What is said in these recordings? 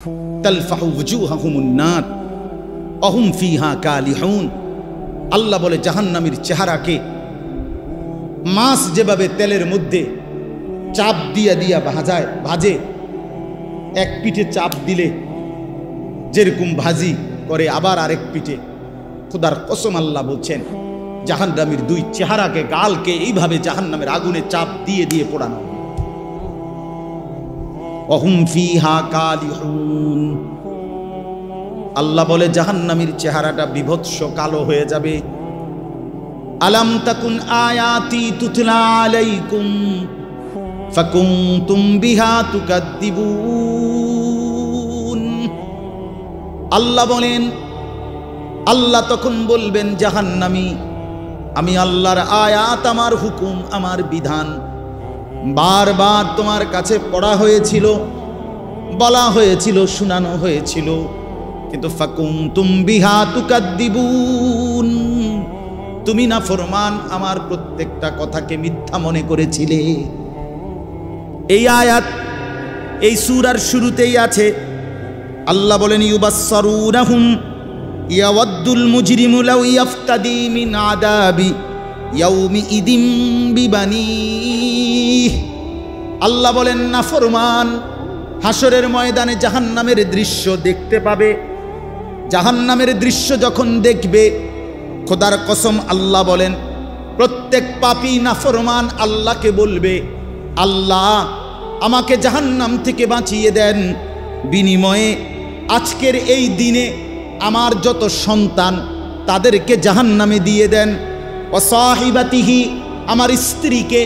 তালফাহু ওয়ুজুহাহুমুন নার ওয়া হুম ফিহা কালিহুন। আল্লাহ বলে জাহান্নামীর চেহারাকে মাছ যেভাবে তেলের মধ্যে চাপ দিয়া দিয়া ভাজে, এক পিঠে চাপ দিলে যেরকম ভাজি করে আবার আরেক পিঠে, খোদার কসম আল্লাহ বলছেন জাহান্নামীর দুই চেহারাকে, গালকে এইভাবে জাহান্নামের আগুনে চাপ দিয়ে দিয়ে পোড়ানো। ওহুম ফিহা কালিহুন। আল্লাহ বলে জাহান্নামীর চেহারাটা বিভৎস কালো হয়ে যাবে। আলাম তাকুন আয়াতি তুতলা আলাইকুম ফাকুনতুম বিহা তুকাদ্দিবুন। আল্লাহ বলেন, আল্লাহ তখন বলবেন জাহান্নামী, আমি আল্লাহর আয়াত, আমার হুকুম, আমার বিধান বারবার তোমার কাছে পড়া হয়েছিল, বলা হয়েছিল, শোনানো হয়েছিল, কিন্তু ফাকুনতুম বিহা তুকাদ্দিবুন, তুমি না ফরমান আমার প্রত্যেকটা কথাকে মিথ্যা মনে করেছিলে। এই আয়াত এই সূরার শুরুতেই আছে। আল্লাহ বলেন ইউবাসসারুনাহুম ইয়াওয়াদ্দুল মুজরিমু লাউ ইয়াফতাদি মিন আযাবি ইয়াউমি ইদিম বিবানিহ। আল্লাহ বলেন নাফরমান হাসরের ময়দানে জাহান্নামের দৃশ্য দেখতে পাবে। জাহান্নামের দৃশ্য যখন দেখবে, খোদার কসম আল্লাহ বলেন প্রত্যেক পাপী নাফরমান আল্লাহকে বলবে, আল্লাহ আমাকে জাহান্নাম থেকে বাঁচিয়ে দেন, বিনিময়ে আজকের এই দিনে আমার যত সন্তান তাদেরকে জাহান্নামে দিয়ে দেন, ওয়া সাহিবাতিহি আমার স্ত্রীকে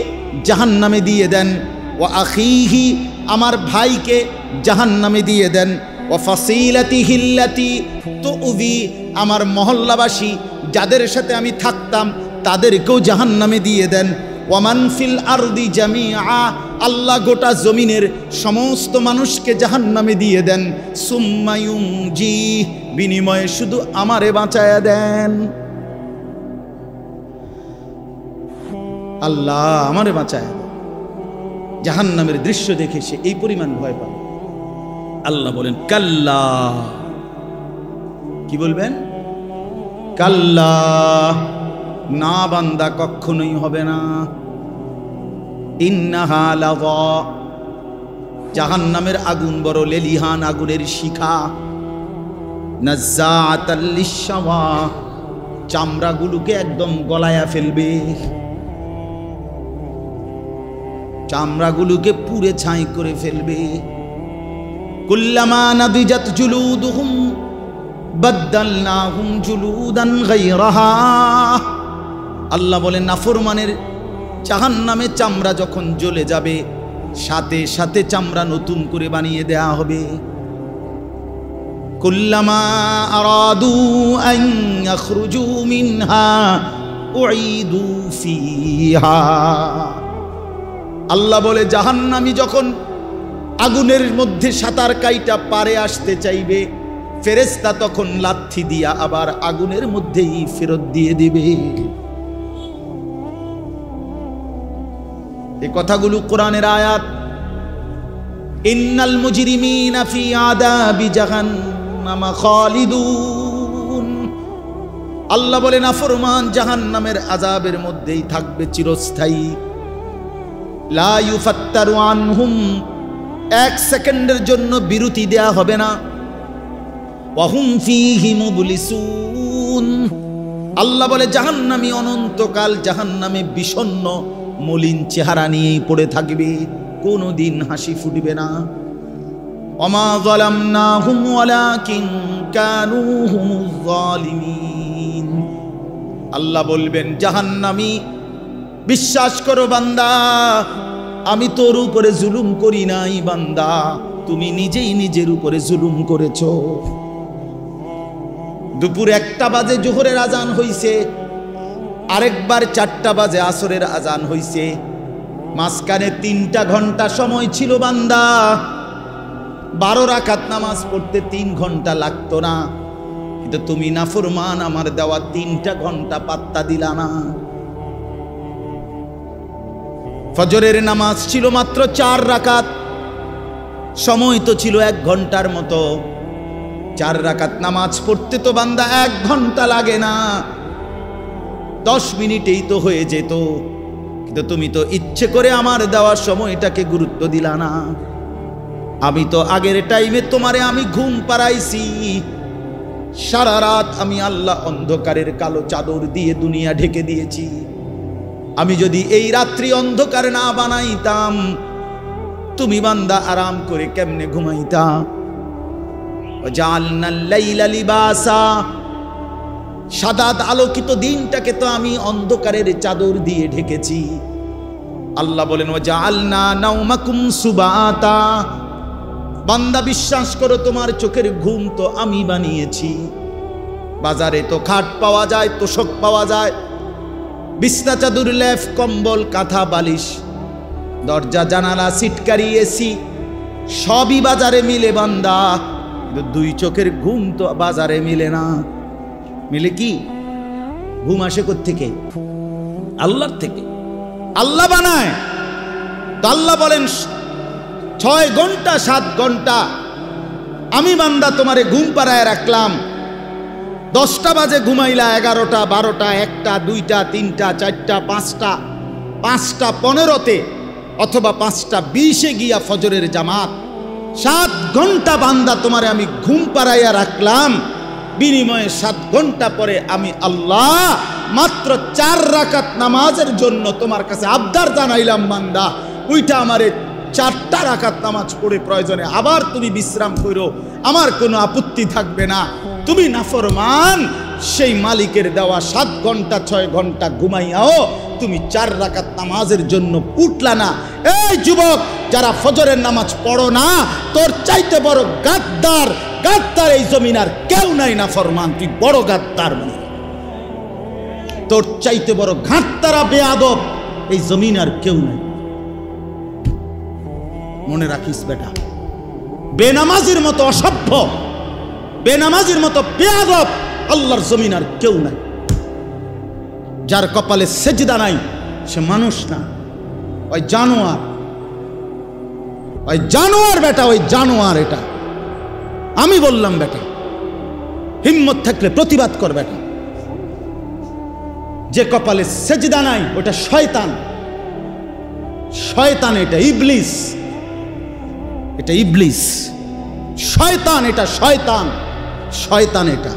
জাহান্নামে দিয়ে দেন, ওয়া আখিহি আমার ভাইকে জাহান্নামে দিয়ে দেন, ওয়া ফাসিলাতিহি আল্লাতি তুউযি আমার মহল্লাবাসী যাদের সাথে আমি থাকতাম তাদেরকেও জাহান্নামে দিয়ে দেন, ওয়া মান ফিল আরদি জামিআ আল্লাহ গোটা জমিনের সমস্ত মানুষকে জাহান্নামে দিয়ে দেন, সুম্মা ইউনজি বিনিময়ে শুধু আমারে বাঁচায়া দেন। আল্লাহ আমারে বাঁচায়া দেন। জাহান্নামের দৃশ্য দেখে সে এই পরিমাণ ভয় পাবে। আল্লাহ বলেন কাল্লা, কি বলবেন? কাল্লা, না বান্দা কখনোই হবে না। ইন্নাহা লাযা, জাহান্নামের আগুন বড় লেলিহান, আগুনের শিখা। নাজ্জাআতাল লিশশাওয়া, চামড়াগুলোকে একদম গলায়া ফেলবে, চামড়াগুলোকে পুড়ে ছাই করে ফেলবে। কুল্লামা নাদিজাত জুলুদুহুম বাদদালনাহুম জুলুদান গায়রাহা। আল্লাহ বলেন নাফরমানের জাহান্নামে চামড়া যখন জ্বলে যাবে, সাথে সাথে চামড়া নতুন করে বানিয়ে দেয়া হবে। কুল্লামা আরাদু আন ইয়াখরুজু মিনহা উঈদু ফিহা। আল্লাহ বলে জাহান্নামী যখন আগুনের মধ্যে সাঁতার কাইটা পারে আসতে চাইবে, ফেরেশতা তখন লাথি দিয়া আবার আগুনের মধ্যেই ফেরত দিয়ে দিবে। এই কথাগুলো কোরআনের আয়াত। ইন্নাল মুজরিমিনা ফি আযাবি জাহান্নামা খালিদুন। আল্লাহ বলে নাফরমান জাহান্নামের আযাবের মধ্যেই থাকবে চিরস্থায়ী। লা ইউফাত্তারু আনহুম, এক সেকেন্ডের জন্য বিরতি দেয়া হবে না। ওয়া হুম ফীহি মুবলিসুন। আল্লাহ বলে জাহান্নামী অনন্তকাল জাহান্নামে বিষণ্ণ মলিন চেহারা নিয়েই পড়ে থাকবে, কোনোদিন হাসি ফুটবে না। ওমা যালামনাহুম ওয়ালাকিন কানু হুমুজ যালিমিন। আল্লাহ বলবেন জাহান্নামী, বিশ্বাস করো বান্দা, আমি তোর উপরে জুলুম করি নাই বান্দা, তুমি নিজেই নিজের উপরে জুলুম করেছো। দুপুর 1টা বাজে জোহরের আজান হইছে, আরেকবার 4টা বাজে আসরের আজান হইছে, মাঝখানে 3টা ঘন্টা সময় ছিল বান্দা। 12 রাকাত নামাজ পড়তে 3 ঘন্টা লাগতো না, কিন্তু তুমি নাফরমান আমার দেওয়া 3টা ঘন্টা পাত্তা দিলা না। ফজরের নামাজ ছিল মাত্র 4 রাকাত, সময় তো ছিল 1 ঘন্টার মতো। 4 রাকাত নামাজ পড়তে তো বান্দা 1 ঘন্টা লাগে না, 10 মিনিটেই তো হয়ে যেত। কিন্তু তুমি তো ইচ্ছে করে আমার দেওয়ার সময়টাকে গুরুত্ব দিলা না। আমি তো আগের টাইমে তোমারে আমি ঘুম পাড়াইছি। সারা রাত আমি আল্লাহ অন্ধকারের কালো চাদর দিয়ে দুনিয়া ঢেকে দিয়েছি। আমি যদি এই রাত্রি অন্ধকার না বানাইতাম, তুমি বান্দা আরাম করে কেমনে ঘুমাইতা? জাআলনাল লাইলা লিবাসা, সাদাত আলোকিত দিনটাকে তো আমি অন্ধকারের চাদর দিয়ে ঢেকেছি। আল্লাহ বলেন ওয়াজআলনা নাওমাকুম সুবাতা, বান্দা বিশ্বাস করো তোমার চোখের ঘুম তো আমি বানিয়েছি। বাজারে তো খাট পাওয়া যায়, তোশক পাওয়া যায়, বিছনা চাদর লেপ কম্বল কাঁথা বালিশ, দরজা জানালা সিটকারি এসি সবই বাজারে মিলে বান্দা, কিন্তু 2 চোখের ঘুম তো বাজারে মিলে না। মিলে কি? ঘুম আসে কোত্থেকে? আল্লাহর থেকে। আল্লাহ বানায়। তো আল্লাহ বলেন 6 ঘন্টা 7 ঘন্টা আমি বান্দা তোমারে ঘুম পাড়ায় রাখলাম। 10টা বাজে ঘুমাইলা, 11টা 12টা 1টা 2টা 3টা 4টা 5টা 5টা 15তে অথবা 5টা 20-এ গিয়া ফজরের জামাত। 7 ঘন্টা বান্দা তোমারে আমি ঘুম পাড়াইয়া রাখলাম, বিনিময়ে 7 ঘন্টা পরে আমি আল্লাহ মাত্র 4 রাকাত নামাজের জন্য তোমার কাছে আবদার জানাইলাম, বান্দা ওইটা আমারে 4টা রাকাত নামাজ পড়ে প্রয়োজনে আবার তুমি বিশ্রাম করো, আমার কোনো আপত্তি থাকবে না। তুমি নাফরমান, সেই মালিকের দেওয়া 7 ঘন্টা 6 ঘন্টা ঘুমাইয়াও তুমি 4 রাকাত নামাজের জন্য উঠলা না। এই যুবক, যারা ফজরের নামাজ পড়ো না, তোর চাইতে বড় গাদ্দার এই জমিন আর কেউ নাই। নাফরমান, তুই বড় গাদ্দার, মানে তোর চাইতে বড় গাদ্দারা বেয়াদব এই জমিন আর কেউ নাই। মনে রাখিস বেটা, বেনামাজির মতো অসভ্য, বেনামাজির মতো বেয়াদব আল্লাহর জমিন আর কেউ নাই। যার কপালে সেজদা নাই সে মানুষ না, ওই জানোয়ার, ওই জানোয়ার বেটা, ওই জানোয়ার। এটা আমি বললাম বেটা, হিম্মত থাকলে প্রতিবাদ কর বেটা। যে কপালে সেজদা নাই ওটা শয়তান, শয়তান, এটা ইবলিস, এটা ইবলিস, শয়তান, এটা শয়তান, শয়তান। এটা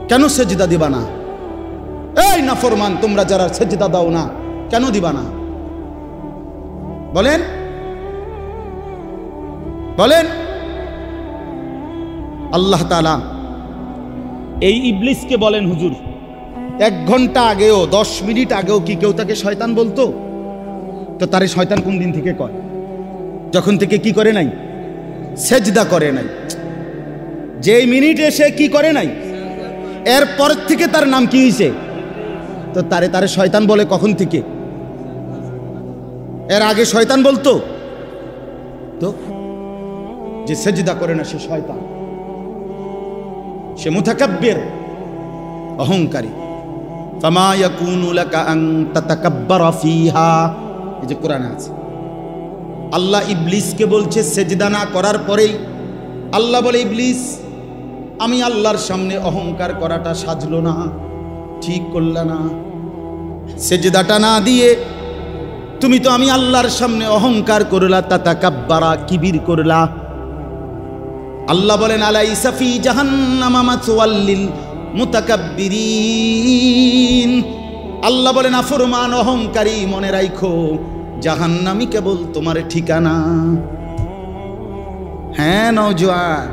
কেন সেজদা দিবা না? এই নাফরমান, তোমরা যারা সেজদা দাও না, কেন দিবা না? বলেন, বলেন। আল্লাহ তাআলা এই ইবলিসকে বলেন, হুজুর 1 ঘন্টা আগেও 10 মিনিট আগেও কি কেউ তাকে শয়তান বলতো? তো তারে শয়তান কোন দিন থেকে কয়? যখন থেকে কি করে নাই? সেজদা করে নাই। যেই মিনিটে সে কি করে নাই, এরপর থেকে তার নাম কি হয়েছে? তো তারে শয়তান বলে কখন থেকে? এর আগে শয়তান বলতো? তো যে সেজদা করে না সে শয়তান, সে মুতাকাব্বির, অহংকারী। ফামা ইয়াকুনু লাকা আন তাতাকাব্বারা ফিহা, এই যে কোরআনে আছে। আল্লাহ ইবলিসকে বলছে সেজদা না করার পরেই আল্লাহ বলে, ইবলিস আমি আল্লাহর সামনে অহংকার করাটা সাজলো না, ঠিক করলা না। সেজদাটা না দিয়ে তুমি তো আমি আল্লাহর সামনে অহংকার করলা, তাতাকাব্বারা, কিবির করলা। আল্লাহ বলেন আলাইসা ফি জাহান্নামা মাসওয়াল লিল মুতাকাব্বিরিন। আল্লাহ বলেন নাফরমান, অহংকারী, মনে রাখো জাহান্নামই কেবল তোমার ঠিকানা। হ্যাঁ নওজোয়ান,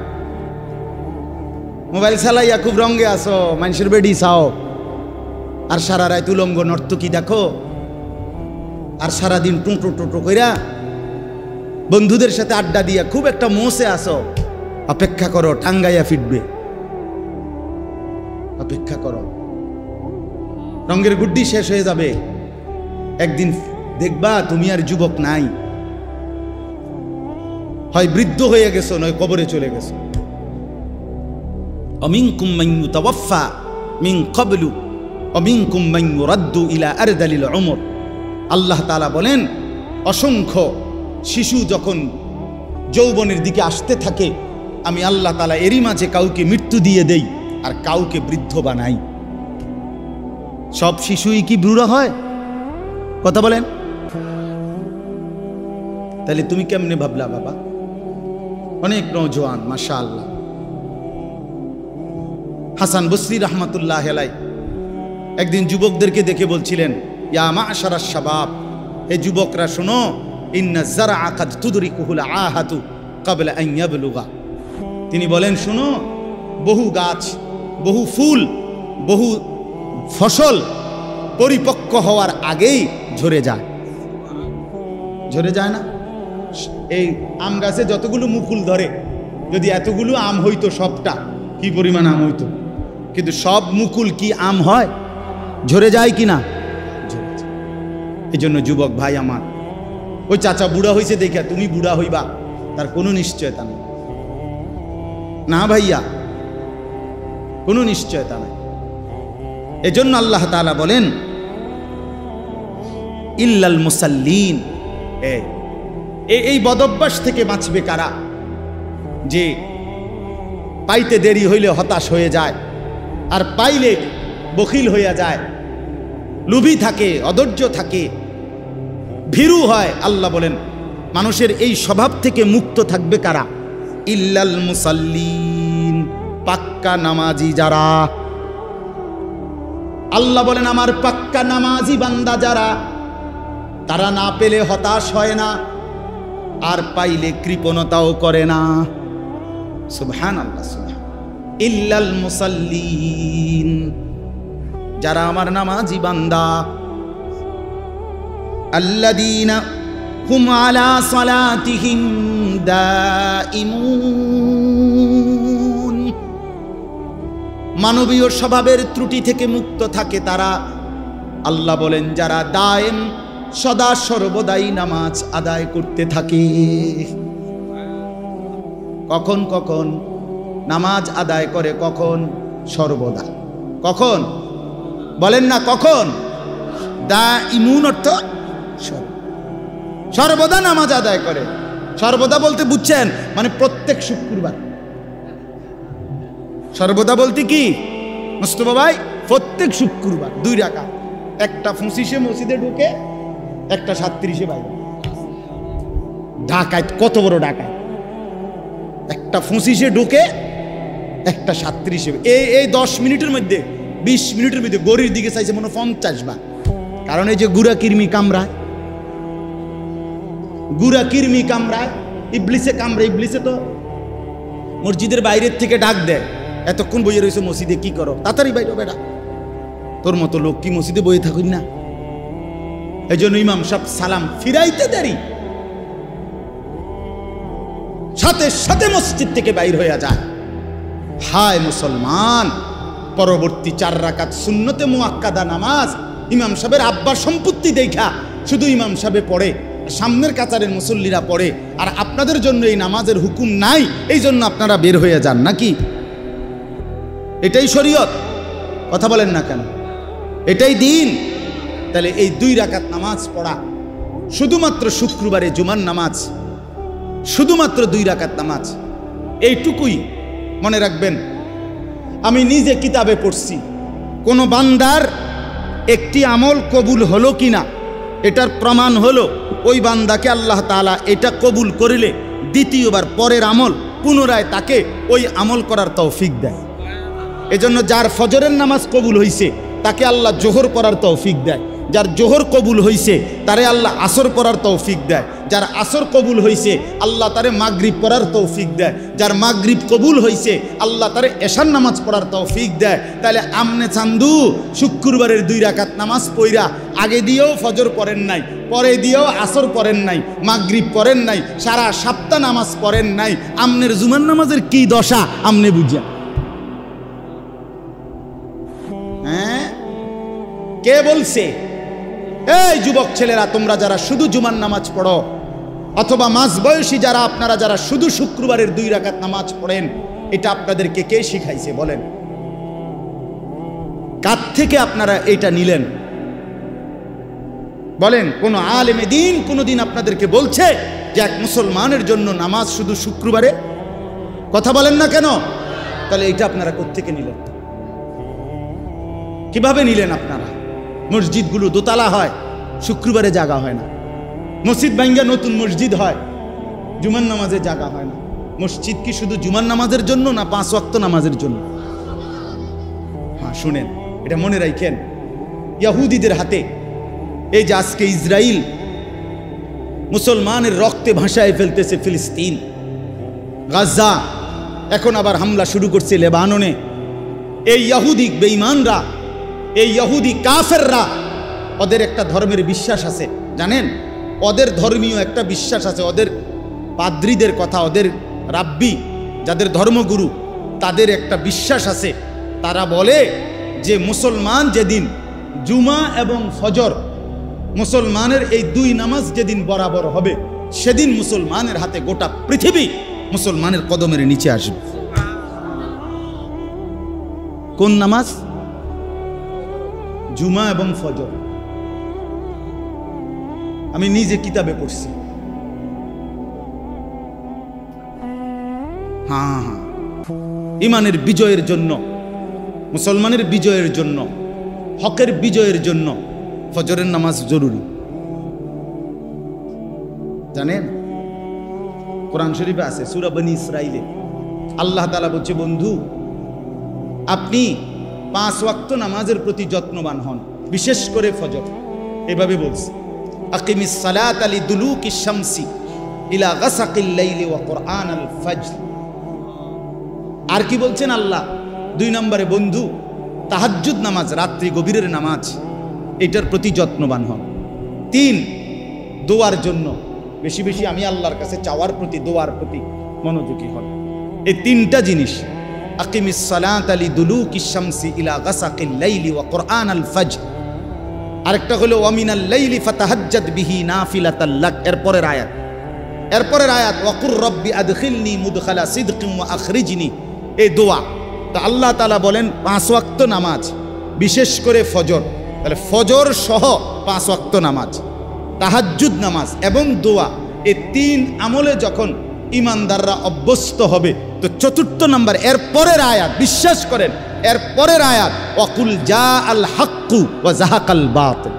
মোবাইল চালাইয়া খুব রঙে আসো, মানুষের বেডি চাও, আর সারা রাত উলঙ্গ নর্তকী দেখো, আর সারাদিন টুঁটো টুঁটো কইরা বন্ধুদের সাথে আড্ডা দিয়া খুব একটা মোসে আসো। অপেক্ষা করো, টাঙ্গাইয়া ফিটবে, অপেক্ষা করো। রঙের গুড্ডি শেষ হয়ে যাবে, একদিন দেখবা তুমি আর যুবক নাই, হয় বৃদ্ধ হয়ে গেছো, নয় কবরে চলে গেছো। অমিনকুম মান ইউতাওয়াফা মিন ক্বাবলু অমিনকুম মান ইউরাদ্দু ইলা আরদালিল উমর। আল্লাহ তাআলা বলেন অসংখ্য শিশু যখন যৌবনের দিকে আসতে থাকে, আমি আল্লাহ তাআলা এরই মাঝে কাউকে মৃত্যু দিয়ে দেই আর কাউকে বৃদ্ধ বানাই। সব শিশুই কি বুড়া হয়? কথা বলেন। তাহলে তুমি কেমনে ভাবলা বাবা? অনেক নওজোয়ান মাশাআল্লাহ। হাসান বসরি রহমাতুল্লাহ আলাইহি একদিন যুবকদেরকে দেখে বলছিলেন, ইয়া মা'শারাশ শাবাব, হে যুবকরা শোনো, ইন্না যারআ কাদ তুদরিকুহুল আহাতু ক্বাবলা আন ইয়াবলুগা। তিনি বলেন, শোনো, বহু গাছ, বহু ফুল, বহু ফসল পরিপক্ক হওয়ার আগেই ঝরে যায়। ঝরে যায় না? এই আম গাছে যতগুলো মুকুল ধরে, যদি এতগুলো আম হইতো সবটা, কি পরিমাণ আম হইতো, কিন্তু সব মুকুল কি আম হয়? ঝরে যায় কি না? এই জন্য যুবক ভাই আমার, ওই চাচা বুড়া হইছে দেখা তুমি বুড়া হইবা তার কোনো নিশ্চয়তা নেই। না ভাইয়া, কোনো নিশ্চয়তা নেই। এজন্য আল্লাহ তাআলা বলেন, ইল্লাল মুসাল্লিন, এই বদভ্যাস থেকে বাঁচবে কারা? যে পাইতে দেরি হইলে হতাশ হয়ে যায়, আর পাইলে বখিল হইয়া যায়, লোভী থাকে, অধৈর্য থাকে, ভীরু হয়। আল্লাহ বলেন, মানুষের এই স্বভাব থেকে মুক্ত থাকবে কারা? ইল্লাল মুসাল্লিন, পাক্কা নামাজি যারা। আল্লাহ বলেন, আমার পাক্কা নামাজি বান্দা যারা, তারা না পেলে হতাশ হয় না, আর পাইলে কৃপণতাও করে না। সুবহানাল্লাহ, সুবহানাল্লাহ। ইল্লাল মুসাল্লিন, যারা আমার নামাজি বান্দা, আল্লাযীনা হুম আলা সালাতিহিম দাইমুন, মানবীয় স্বভাবের ত্রুটি থেকে মুক্ত থাকে তারা। আল্লাহ বলেন, যারা দায়েম, সদা সর্বদাই নামাজ আদায় করতে থাকে। কখন কখন নামাজ আদায় করে? কখন? সর্বদা। কখন বলেন না? কখন? দাইমুন অর্থ সর্বদা নামাজ আদায় করে। সর্বদা বলতে বুঝছেন মানে প্রত্যেক শুক্রবার। সর্বদা বলতে কি মুস্তফা ভাই? প্রত্যেক শুক্রবার 2 রাকাত, একটা 25-এ মসজিদে ঢুকে, একটা 37-এ বাইরে। ঢাকায় কত বড় ডাকায়! একটা 25-এ ঢুকে, একটা 37-এ। এই 10 মিনিটের মধ্যে, 20 মিনিটের মধ্যে গড়ির দিকে চাইছে মনে 50 বার। কারণ এই যে গুড়া কিরমি কামড়ায়, গুড়া কিরমি কামড়ায়, ইবলিসে কামড়ায়। ইবলিসে তো মসজিদের বাইরের থেকে ডাক দেয়, এতক্ষণ বইয়ে রয়েছে মসজিদে, কি করো? তাড়াতাড়ি বাইরে বেটা, তোর মতো লোক কি মসজিদে বইয়ে থাকুন না? এই জন্য ইমাম সাহেব সালাম ফিরাইতে দেরি, সাথে সাথে মসজিদ থেকে বাইর হয়ে যায়। হায় মুসলমান, পরবর্তী 4 রাকাত সুন্নতে মুআক্কাদা নামাজ ইমাম সাহেবের আব্বার সম্পত্তি দেখা শুধু ইমাম সাহেবে পড়ে, সামনের কাতারের মুসল্লিরা পড়ে, আর আপনাদের জন্য এই নামাজের হুকুম নাই, এই জন্য আপনারা বের হয়ে যান নাকি? এটাই শরীয়ত? কথা বলেন না কেন? এটাই দিন? তাহলে এই 2 রাকাত নামাজ পড়া, শুধুমাত্র শুক্রবারে জুমার নামাজ, শুধুমাত্র 2 রাকাত নামাজ, এইটুকুই মনে রাখবেন। আমি নিজে কিতাবে পড়ছি, কোন বান্দার একটি আমল কবুল হলো কিনা এটার প্রমাণ হলো ওই বান্দাকে আল্লাহ তাআলা এটা কবুল করিলে দ্বিতীয়বার পরের আমল পুনরায় তাকে ওই আমল করার তৌফিক দেয়। এজন্য যার ফজরের নামাজ কবুল হইছে তাকে আল্লাহ জোহর পড়ার তৌফিক দেয়, যার জোহর কবুল হইছে তারে আল্লাহ আসর পড়ার তৌফিক দেয়, যার আসর কবুল হইছে আল্লাহ তারে মাগরিব পড়ার তৌফিক দেয়, যার মাগরিব কবুল হইছে আল্লাহ তারে এশার নামাজ পড়ার তৌফিক দেয়। তাহলে আমনে চান্দু শুক্রবারের 2 রাকাত নামাজ পইরা আগে দিয়েও ফজর পড়েন নাই, পরে দিয়েও আসর পড়েন নাই, মাগরিব পড়েন নাই, সারা সপ্তাহ নামাজ পড়েন নাই, আমনের জুমার নামাজের কি দশা আমনে বুঝিয়া? হ্যাঁ, কে বলছে? এই যুবক ছেলেরা, তোমরা যারা শুধু জুমার নামাজ পড়ো, অথবা মাঝবয়সী যারা আপনারা যারা শুধু শুক্রবারের 2 রাকাত নামাজ পড়েন, এটা আপনাদেরকে কে শিখাইছে বলেন? কার থেকে আপনারা এটা নিলেন বলেন? কোন আলেমে দ্বীন কোনদিন আপনাদেরকে বলছে যে এক মুসলমানের জন্য নামাজ শুধু শুক্রবারে? কথা বলেন না কেন? তাহলে এটা আপনারা কোত্থেকে নিলেন? কিভাবে নিলেন আপনারা? মসজিদগুলো দোতলা হয়, শুক্রবারে জাগা হয় না। মসজিদ ভাঙ্গা নতুন মসজিদ হয়, জুমার নামাজে জাগা হয় না। মসজিদ কি শুধু জুমার নামাজের জন্য না 5 ওয়াক্ত নামাজের জন্য? হ্যাঁ, শুনেন, এটা মনে রাখেন। ইহুদিদের হাতে এই যে আজকে ইসরায়েল মুসলমানের রক্তে ভাসায় ফেলতেছে ফিলিস্তিন, গাজা, এখন আবার হামলা শুরু করছে লেবাননে। এই ইহুদি বেঈমানরা, এই ইহুদি কাফেররা, ওদের একটা ধর্মের বিশ্বাস আছে, জানেন? ওদের ধর্মীয় একটা বিশ্বাস আছে। ওদের পাদ্রীদের কথা, ওদের রাব্বি যাদের ধর্মগুরু, তাদের একটা বিশ্বাস আছে। তারা বলে যে মুসলমান যেদিন জুমা এবং ফজর, মুসলমানের এই 2 নামাজ যেদিন বরাবর হবে, সেদিন মুসলমানের হাতে গোটা পৃথিবী মুসলমানের কদমের নিচে আসবে। কোন নামাজ? জুমা এবং ফজর। আমি নিজে কিতাবে পড়ছি। হ্যাঁ, ইমানের বিজয়ের জন্য, মুসলমানের বিজয়ের জন্য, হকের বিজয়ের জন্য ফজরের নামাজ জরুরি, জানেন? কোরআন শরীফে আছে, সূরা বনী ইসরাইলে আল্লাহ তাআলা বলছে, বন্ধু আপনি 5 ওয়াক্ত নামাজের প্রতি যত্নবান হন, বিশেষ করে ফজর। এভাবে বলছে, আকিমিস সালাতা লিদুলুকিশ শামসি ইলা গাসাকিল লাইলি ওয়া কুরআনাল ফাজর। আর কি বলছেন আল্লাহ? 2 নম্বরে, বন্ধু তাহাজ্জুদ নামাজ, রাত্রি গভীরের নামাজ, এটার প্রতি যত্নবান হন। 3, দোয়ার জন্য বেশি বেশি আমি আল্লাহর কাছে চাওয়ার প্রতি, দোয়ার প্রতি মনোযোগী হন। এই 3টা জিনিস, আকিমিস সালাতা লিদুলুকিশ শামসি ইলা গাসাকিল লাইলি ওয়া কুরআনাল ফাজর। আরেকটা হলো ওয়া মিনাল লাইলি ফাতাহাজ্জাদ বিহি নাফিলাতাল লাক। এরপরের আয়াত ওয়াকুর রব্বি আদখিলনি মুদখালা সিদকিন ওয়া আখরিজনি, এই দোয়া। তো আল্লাহ তাআলা বলেন 5 ওয়াক্ত নামাজ, বিশেষ করে ফজর। তাহলে ফজর সহ 5 ওয়াক্ত নামাজ, তাহাজ্জুদ নামাজ এবং দোয়া, এই 3 আমলে যখন ইমানদাররা অভ্যস্ত হবে, তো 4 নম্বর এরপরের আয়াত, বিশ্বাস করেন, এরপরের আয়াত ওয়াকুল জা আল হাক্কু ওয়া জাহাকাল বাতিল।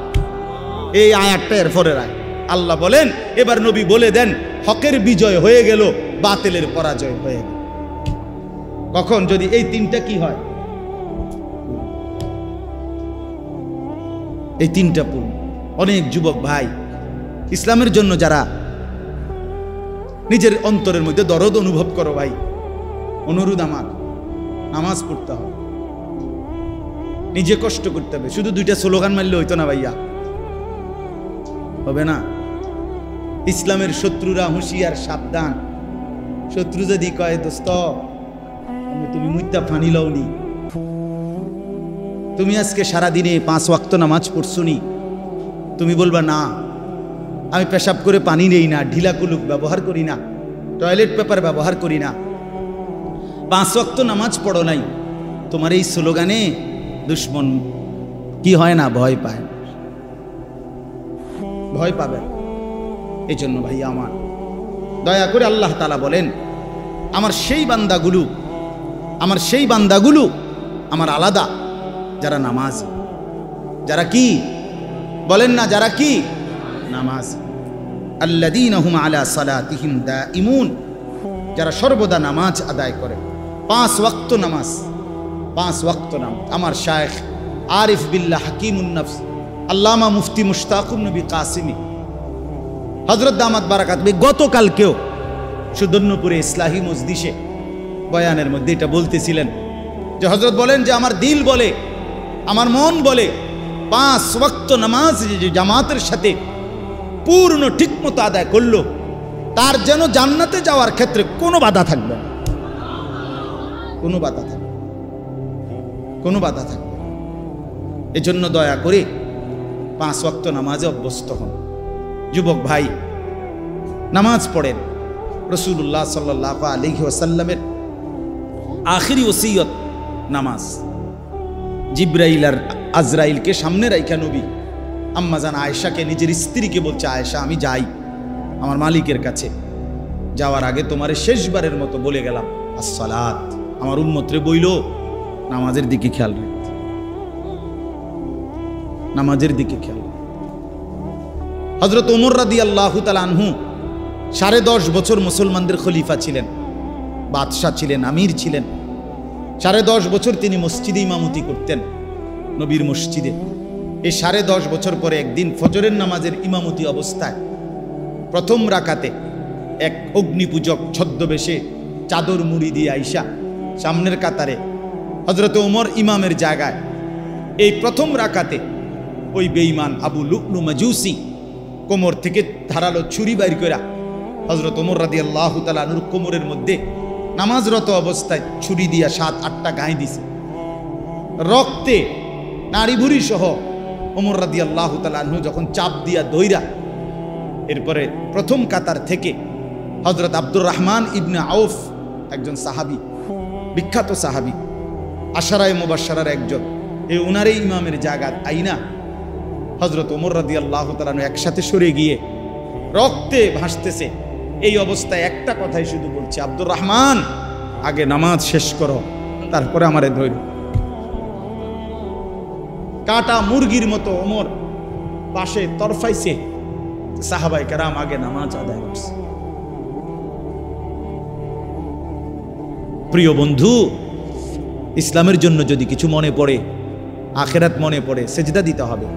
এই আয়াতটা এরপরের আয়াত। আল্লাহ বলেন, এবার নবী বলে দেন, হকের বিজয় হয়ে গেল, বাতিলের পরাজয় হয়ে গেল। কখন? যদি এই 3টা কি হয়, এই 3টা পূর্ণ। অনেক যুবক ভাই ইসলামের জন্য যারা নিজের অন্তরের মধ্যে দরদ অনুভব করো, ভাই অনুরোধ আমার, নামাজ পড়তে হবে, নিজে কষ্ট করতে হবে। শুধু 2টা স্লোগান মারলে হইতো না ভাইয়া, হবে না। ইসলামের শত্রুরা হুঁশিয়ার, সাবধান। শত্রু যদি কয়, দোস্ত তুমি মুইতা ফানি লওনি, তুমি আজকে সারাদিনে 5 ওয়াক্ত নামাজ পড়ছনি, তুমি বলবা না, আমি পেশাব করে পানি নেই না, ঢিলা কুলুক ব্যবহার করি না, টয়লেট পেপার ব্যবহার করি না, 5 ওয়াক্ত নামাজ পড়ো নাই, তোমার এই স্লোগানে দুশ্মন কি হয় না, ভয় পায়, ভয় পাবে। এই জন্য ভাই আমার, দয়া করে আল্লাহ তাআলা বলেন, আমার সেই বান্দাগুলো আমার আলাদা, যারা নামাজ, যারা কি বলেন না, যারা কি নামাজ, আল্লাযীনা হুম আলা সালাতিহিম দাঈমুন, যারা সর্বদা নামাজ আদায় করে। 5 ওয়াক্ত নামাজ, 5 ওয়াক্ত নামাজ। আমার শায়েখ আরিফ বিল্লাহ হাকিমুন নফস আল্লামা মুফতি মুশতাকুন নবী কাসিমি হযরত দামাত বারাকাত গতকালকেও সুদর্ণপুরে ইসলাহি মজলিসে বয়ানের মধ্যে এটা বলতেছিলেন যে হযরত বলেন যে আমার দিল বলে, আমার মন বলে, 5 ওয়াক্ত নামাজ যে জামাতের সাথে পূর্ণ ঠিকমতো আদায় করলো, তার যেন জান্নাতে যাওয়ার ক্ষেত্রে কোনো বাধা থাকবে না, কোনো বাধা থাকবে, কোনো বাধা থাকবে। এজন্য দয়া করে 5 ওয়াক্ত নামাজে অভ্যস্ত হন। যুবক ভাই, নামাজ পড়েন। রাসূলুল্লাহ সাল্লাল্লাহু আলাইহি ওয়াসাল্লামের আখিরি ওসিয়ত নামাজ। জিব্রাইল আর আজরাইলকে সামনে রাইখা নবী আম্মাজান আয়েশাকে, নিজের স্ত্রীকে বলছে, আয়েশা আমি যাই, আমার মালিকের কাছে যাওয়ার আগে তোমারে শেষবারের মতো বলে গেলাম আসসালাত। আমার উম্মতরে বইল নামাজের দিকে খেয়াল রাখতে, নামাজের দিকে খেয়াল। হযরত ওমর রাদিয়াল্লাহু তাআলা আনহু 10.5 বছর মুসলমানদের খলিফা ছিলেন, বাদশাহ ছিলেন, আমির ছিলেন। 10.5 বছর তিনি মসজিদে ইমামতি করতেন, নবীর মসজিদে। এই 10.5 বছর পরে একদিন ফজরের নামাজের ইমামতি অবস্থায় প্রথম রাকাতে এক অগ্নিপূজক ছদ্মবেশে চাদর মুড়ি দিয়ে আইসা সামনের কাতারে হযরত ওমর ইমামের জায়গায়, এই প্রথম রাকাতে ওই বেঈমান আবু লুকলু মাজুসি কোমর থেকে ধারালো ছুরি বাইর কইরা হযরত ওমর রাদিয়াল্লাহু তাআলা আনহুর কোমরের মধ্যে নামাজরত অবস্থায় ছুরি দিয়া 7-8টা গায়ে দিছে। রক্তে নাড়ি ভুড়ি সহ ওমর রাদিয়াল্লাহু তাআলা আনহু যখন চাপ দিয়া দইরা, এরপরে প্রথম কাতার থেকে হযরত আব্দুর রহমান ইবনে আউফ, একজন সাহাবী, বিখ্যাত সাহাবী, আশারায়ে মুবাশশারার একজন, এই উনারই ইমামের জায়গা আইনা হযরত ওমর রাদিয়াল্লাহু তাআলা আনহু একসাথে সরে গিয়ে রক্তে ভাসতেছে। এই অবস্থায় একটা কথাই শুধু বলছে, আব্দুর রহমান আগে নামাজ শেষ করো, তারপরে আমারে ধৈর্য। কাটা মুরগির মতো ওমর পাশে তরফাইছে, সাহাবায়ে কেরাম আগে নামাজ আদায় করছে। প্রিয় বন্ধু, ইসলামের জন্য যদি কিছু মনে পড়ে, আখেরাত মনে পড়ে, সেজদা দিতে হবে।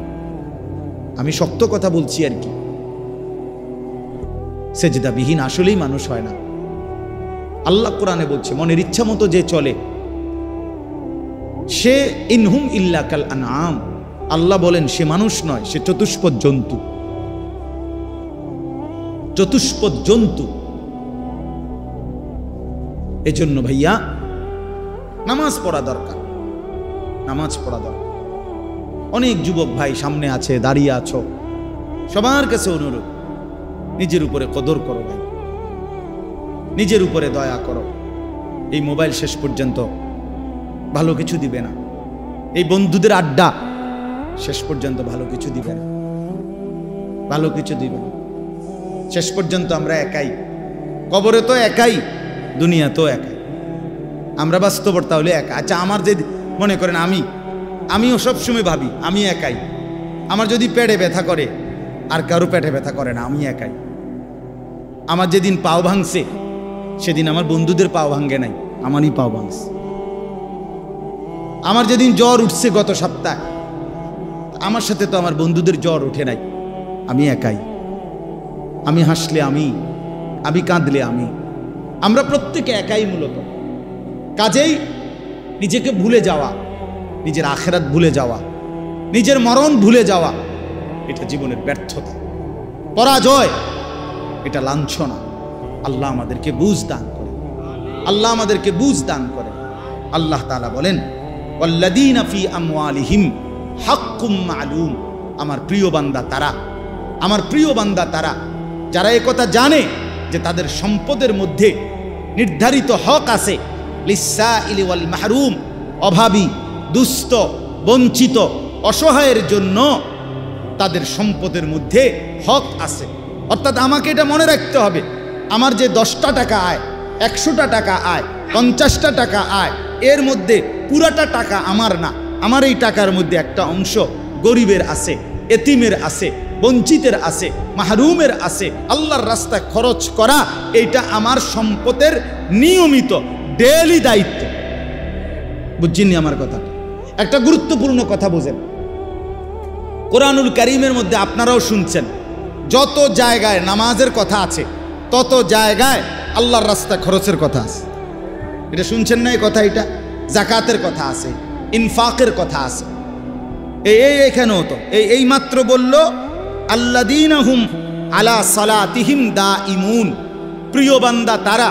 আমি শক্ত কথা বলছি আর কি, সেজদাবিহীন আসলেই মানুষ হয় না। আল্লাহ কোরআনে বলছে, মনের ইচ্ছা মতো যে চলে সে ইনহুম ইল্লা কাল আনআম। আল্লাহ বলেন সে মানুষ নয়, সে চতুষ্পদ জন্তু। চতুষ্পদ জন্তু। এজন্য ভাইয়া নামাজ পড়া দরকার, নামাজ পড়া দরকার। অনেক যুবক ভাই সামনে আছে, দাঁড়িয়ে আছো, সবার কাছে অনুরোধ, নিজের উপরে কদর করো ভাই, নিজের উপরে দয়া করো। এই মোবাইল শেষ পর্যন্ত ভালো কিছু দিবে না, এই বন্ধুদের আড্ডা শেষ পর্যন্ত ভালো কিছু দিবে না, ভালো কিছু দিবে না। শেষ পর্যন্ত আমরা একাই, কবরে তো একাই, দুনিয়া তো একাই। আমরা বাস্তবতা হলে একা। আচ্ছা, আমার যে মনে করেন আমিও সবসময় ভাবি আমি একাই। আমার যদি পেটে ব্যথা করে, আর কারো পেটে ব্যথা করে না, আমি একাই। আমার যেদিন পাও ভাঙছে সেদিন আমার বন্ধুদের পাও ভাঙে নাই, আমারই পাও ভাঙছে। আমার যেদিন জ্বর উঠছে গত সপ্তাহে, আমার সাথে তো আমার বন্ধুদের জ্বর উঠে নাই, আমি একাই। আমি হাসলে আমি কাঁদলে আমরা প্রত্যেকে একাই মূলত। কাজেই নিজেকে ভুলে যাওয়া, নিজের আখেরাত ভুলে যাওয়া, নিজের মরণ ভুলে যাওয়া, এটা জীবনের ব্যর্থতা, পরাজয়, এটা লাঞ্ছনা। আল্লাহ আমাদেরকে বুঝ দান করে, আল্লাহ আমাদেরকে বুঝ দান করে। আল্লাহ তাআলা বলেন, ওয়াল্লাযীনা ফী আমওয়ালিহিম হাক্কুম মা'লুম। আমার প্রিয় বান্দা তারা, আমার প্রিয় বান্দা তারা যারা একথা জানে যে তাদের সম্পদের মধ্যে নির্ধারিত হক আছে। লিসসাইলি ওয়াল মাহরুম, অভাবী, দুস্থ, বঞ্চিত, অসহায়ের জন্য তাদের সম্পদের মধ্যে হক আছে। অর্থাৎ আমাকে এটা মনে রাখতে হবে, আমার যে 10টা টাকা আয়, 100টা টাকা আয়, 50টা টাকা আয়, এর মধ্যে পুরাটা টাকা আমার না। আমার এই টাকার মধ্যে একটা অংশ গরিবের আছে, এতিমের আছে, বঞ্চিতের আছে, মাহরুমের আছে। আল্লাহর রাস্তায় খরচ করা এইটা আমার সম্পদের নিয়মিত ডেইলি দায়িত্ব। বুঝছেন আমার কথা? একটা গুরুত্বপূর্ণ কথা বোঝেন, কোরআনুল কারীমের মধ্যে আপনারাও শুনছেন, যত জায়গায় নামাজের কথা আছে তত জায়গায় আল্লাহর রাস্তায় খরচের কথা আছে। এটা শুনছেন না? এই কথা, এটা যাকাতের কথা আছে, ইনফাকের কথা আছে। এখানেও তো এই মাত্র বলল, আল্লাযীনা হুম আলা সালাতিহিম দাঈমুন। প্রিয় বান্দা তারা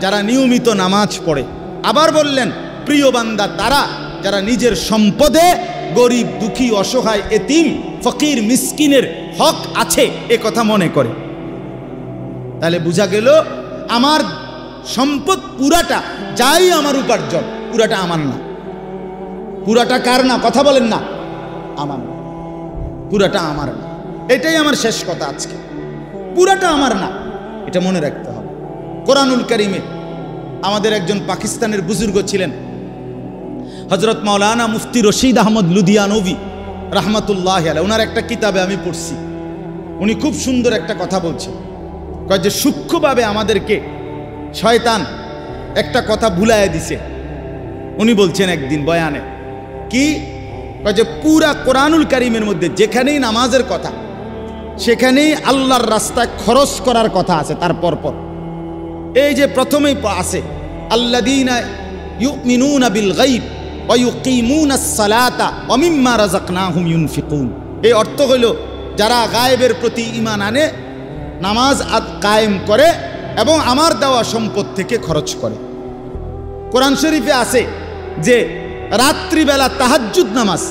যারা নিয়মিত নামাজ পড়ে। আবার বললেন, প্রিয় বান্দা তারা যারা নিজের সম্পদে গরিব, দুঃখী, অসহায়, এতিম, ফকির, মিসকিনের হক আছে এ কথা মনে করে। তাহলে বোঝা গেল আমার সম্পদ পুরাটা যাই আমার উপার্জন, পুরাটা আমার না। পুরাটা কার না? কথা বলেন না। আমার না, পুরাটা আমার না। এটাই আমার শেষ কথা আজকে। পুরাটা আমার না, এটা মনে রাখতে হবে। কোরআনুল কারীমে আমাদের একজন পাকিস্তানের বুজুর্গ ছিলেন হযরত মাওলানা মুফতি রশিদ আহমদ লুধিয়ানভি রাহমাতুল্লাহি আলাইহি। ওনার একটা কিতাবে আমি পড়ছি, উনি খুব সুন্দর একটা কথা বলছেন, কয় যে সূক্ষ্মভাবে আমাদেরকে শয়তান একটা কথা ভুলাইয়া দিছে। উনি বলছেন একদিন বয়ানে, কি কয় যে পুরা কোরআনুল কারীমের মধ্যে যেখানেই নামাজের কথা সেখানেই আল্লাহর রাস্তায় খরচ করার কথা আছে। তার পরপর এই যে প্রথমেই আছে আল্লাযীনা ইউমিনুনা বিল গায়ব ওয়া ইউকিমুনাস সালাতা ওয়া মিম্মা রাযাকনাহুম ইউনফিকুন। এই অর্থ হইল যারা গায়েবের প্রতি ঈমান আনে, নামাজ কায়েম করে এবং আমার দেওয়া সম্পদ থেকে খরচ করে। কোরআন শরীফে আছে যে রাত্রিবেলা তাহাজ্জুদ নামাজ,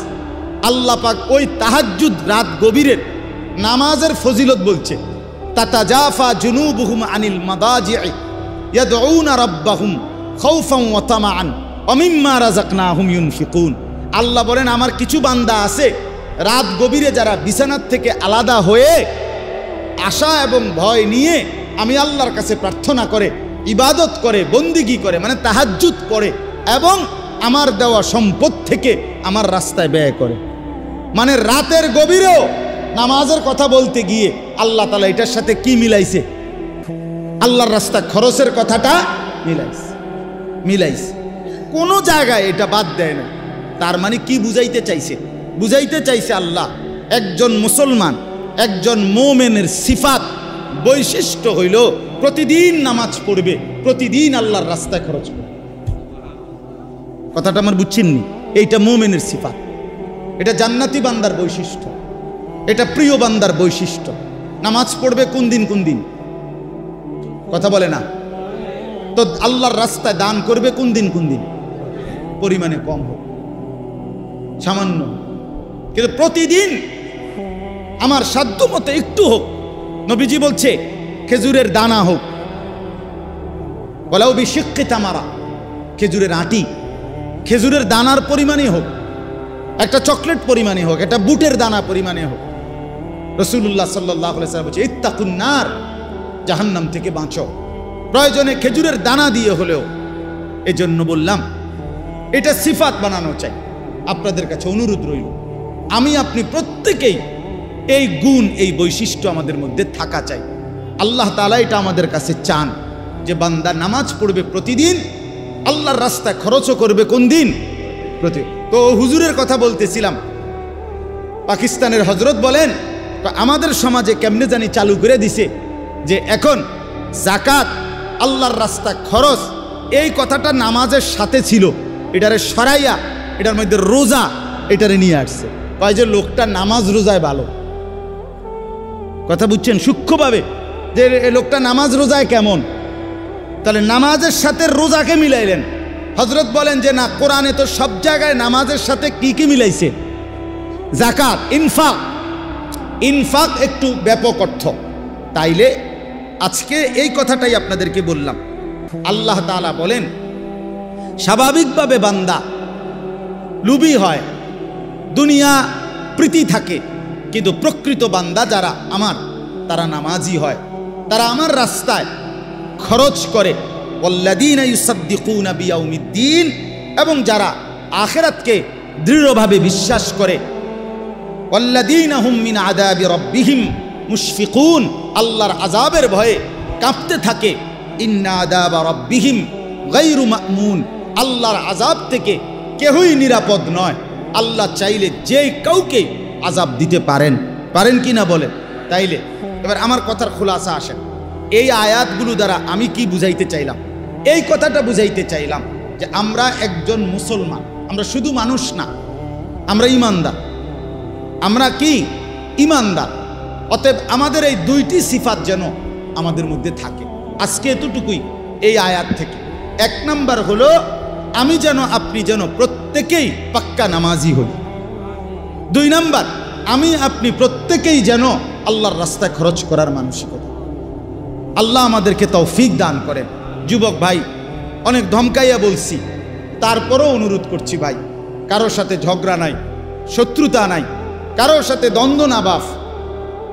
আল্লাহ পাক ওই তাহাজ্জুদ রাত গভীরের নামাজের ফজিলত বলছে, তাতাজাফা জুনুবুহুম আনিল মাদাজি'i ইয়াদউনা রাব্বাহুম খাউফান ওয়া তামাআন ওয়া মিম্মা রাযাকনাহুম ইউনফিকুন। আল্লাহ বলেন আমার কিছু বান্দা আছে রাত গভীরে যারা বিছানার থেকে আলাদা হয়ে আশা এবং ভয় নিয়ে আমি আল্লাহর কাছে প্রার্থনা করে, ইবাদত করে, বন্দিগি করে, মানে তাহাজ্জুদ পড়ে এবং আমার দেওয়া সম্পদ থেকে আমার রাস্তায় ব্যয় করে। মানে রাতের গভীরেও নামাজের কথা বলতে গিয়ে আল্লাহ তাআলা এটার সাথে কি মিলাইছে? আল্লাহর রাস্তা খরচের কথাটা মিলাইছে। কোনো জায়গায় এটা বাদ দেয় না। তার মানে কি বুঝাইতে চাইছে? বুঝাইতে চাইছে আল্লাহ একজন মুসলমান, একজন মুমিনের সিফাত বৈশিষ্ট্য হইল প্রতিদিন নামাজ পড়বে, প্রতিদিন আল্লাহর রাস্তায় খরচ করবে। কথাটা আমার বুঝছেননি? এইটা মুমিনের সিফাত, এটা জান্নাতি বান্দার বৈশিষ্ট্য, এটা প্রিয় বান্দার বৈশিষ্ট্য। নামাজ পড়বে কোন দিন কোন দিন, কথা বলে না তো। আল্লাহর রাস্তায় দান করবে কোন দিন কোন দিন, পরিমাণে কম হোক, সামান্য, কিন্তু প্রতিদিন আমার সাধ্য মতো একটু হোক। নবীজি বলছে খেজুরের দানা হোক, ওয়ালাউ বিশিক্কি তামারা, খেজুরের আটি, খেজুরের দানার পরিমাণে হোক, একটা চকলেট পরিমাণে হোক, একটা বুটের দানা পরিমাণে হোক। রাসূলুল্লাহ সাল্লাল্লাহু আলাইহি ওয়াসাল্লাম বলছে ইত্তাকুন নার, জাহান্নাম থেকে বাঁচো, প্রয়োজনে খেজুরের দানা দিয়ে হলেও। এজন্য বললাম এটা সিফাত বানানো চাই। আপনাদের কাছে অনুরোধ রইল, আমি আপনি প্রত্যেকেই এই গুণ, এই বৈশিষ্ট্য আমাদের মধ্যে থাকা চাই। আল্লাহ তাআলা এটা আমাদের কাছে চান যে বান্দা নামাজ পড়বে প্রতিদিন, আল্লাহর রাস্তায় খরচও করবে কোন দিন, প্রতিদিন। তো হুজুরের কথা বলতেছিলাম, পাকিস্তানের হজরত বলেন আমাদের সমাজে কেমনে জানি চালু করে দিছে যে এখন যাকাত, আল্লাহর রাস্তায় খরচ, এই কথাটা নামাজের সাথে ছিল, এটারে সরাইয়া এটার মধ্যে রোজা এটারে নিয়ে আসছে। কয় যে লোকটা নামাজ রোজায় ভালো, কথা বুঝছেন সূক্ষ্মভাবে, যে লোকটা নামাজ রোজায় কেমন, তাহলে নামাজের সাথে রোজাকে মিলাইলেন। হজরত বলেন যে না, কোরআনে তো সব জায়গায় নামাজের সাথে কি কি মিলাইছে, যাকাত, ইনফাক। ইনফাক একটু ব্যাপক অর্থ। তাইলে আজকে এই কথাটাই আপনাদেরকে বললাম। আল্লাহ তাআলা বলেন স্বাভাবিকভাবে বান্দা লুবি হয়, দুনিয়া প্রীতি থাকে, কিন্তু প্রকৃত বান্দা যারা আমার, তারা নামাজি হয়, তারা আমার রাস্তায় খরচ করে। ওয়াল্লাযীনা ইউসাদ্দিকুনা বিয়াউমিদ্দিন, এবং যারা আখিরাতকে দৃঢ়ভাবে বিশ্বাস করে। ওয়াল্লাযীনা হুম মিন আযাবি রাব্বিহিম মুশফিকুন, আল্লাহর আযাবের ভয়ে কাঁপতে থাকে। ইন্না আযাবা রাব্বিহিম গায়রু মা'মুন, আল্লাহর আযাব থেকে কেউই নিরাপদ নয়। আল্লাহ চাইলে যে কাউকে আযাব দিতে পারেন, পারেন কি না বলেন? তাইলে এবার আমার কথার খুলাসা আসেন, এই আয়াতগুলো দ্বারা আমি কি বুঝাইতে চাইলাম? এই কথাটা বুঝাইতে চাইলাম যে আমরা একজন মুসলমান, আমরা শুধু মানুষ না, আমরা ইমানদার। আমরা কি ইমানদার? অতএব আমাদের এই দুইটি সিফাত যেন আমাদের মধ্যে থাকে। আজকে এতটুকুই এই আয়াত থেকে। এক নাম্বার হলো আমি যেন, আপনি যেন প্রত্যেকেই পাক্কা নামাজি হই। দুই নাম্বার, আমি আপনি প্রত্যেকেই যেন আল্লাহর রাস্তায় খরচ করার মানসিকতা। আল্লাহ আমাদেরকে তৌফিক দান করেন। যুবক ভাই, অনেক ধমকাইয়া বলছি, তারপরও অনুরোধ করছি ভাই, কারোর সাথে ঝগড়া নাই, শত্রুতা নাই, কারোর সাথে দ্বন্দ্ব না, বাফ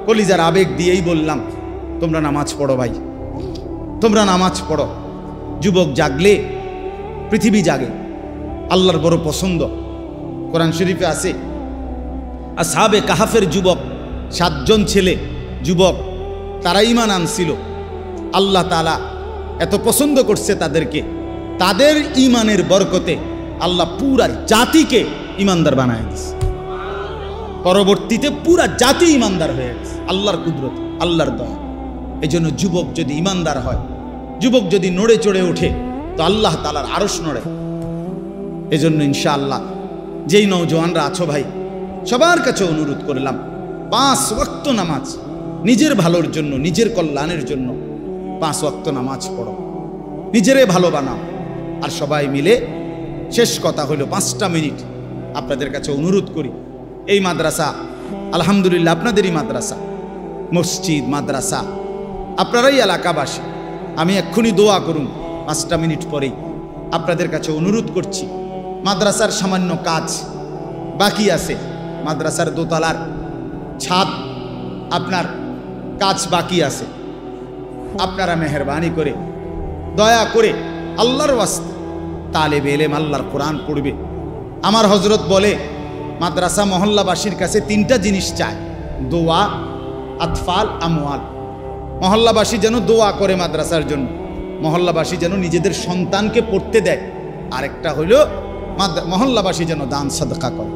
কলিজার আবেগ দিয়েই বললাম, তোমরা নামাজ পড়ো ভাই, তোমরা নামাজ পড়ো। যুবক জাগলে পৃথিবী জাগে। আল্লাহর বড় পছন্দ। কোরআন শরীফে আছে আসহাবে কাহাফের যুবক 7 জন ছেলে যুবক, তারা ঈমান আনছিল। আল্লাহ তাআলা এত পছন্দ করছে তাদেরকে, তাদের ঈমানের বরকতে আল্লাহ পুরা জাতিকে ঈমানদার বানায় দিয়েছে। পরবর্তীতে পুরা জাতি ঈমানদার হয়ে গেছে আল্লাহর কুদরত, আল্লাহর দয়া। এই জন্য যুবক যদি ঈমানদার হয়, যুবক যদি নড়ে চড়ে ওঠে, তো আল্লাহ তাআলার আরশ নড়ে। এজন্য ইনশাআল্লাহ যেই নওজোয়ানরা আছো ভাই, সবার কাছে অনুরোধ করলাম 5 ওয়াক্ত নামাজ, নিজের ভালোর জন্য, নিজের কল্যাণের জন্য 5 ওয়াক্ত নামাজ পড়ো, নিজেরে ভালো বানাও। আর সবাই মিলে শেষ কথা হলো 5টা মিনিট আপনাদের কাছে অনুরোধ করি। এই মাদ্রাসা আলহামদুলিল্লাহ আপনাদেরই মাদ্রাসা, মসজিদ মাদ্রাসা, আপনারাই এলাকাবাসী। আমি এক্ষুনি দোয়া করুন 5টা মিনিট পরেই। আপনাদের কাছে অনুরোধ করছি, মাদ্রাসার সামান্য কাজ বাকি আছে, মাদ্রাসার দোতলার ছাদ আপনার কাজ বাকি আছে। আপনারা মেহেরবানি করে দয়া করে আল্লাহর ওয়াস্তে তালেবে ইলম আল্লাহর কোরআন পড়বে। আমার হযরত বলে মাদ্রাসা মহল্লাবাসীর কাছে 3টা জিনিস চায়, দোয়া, আতফাল, আমওয়াল। মহল্লাবাসী যেন দোয়া করে মাদ্রাসার জন্য, মহল্লাবাসী যেন নিজেদের সন্তানকে পড়তে দেয়, আরেকটা হইল মহল্লাবাসী যেন দান সাদকা করে।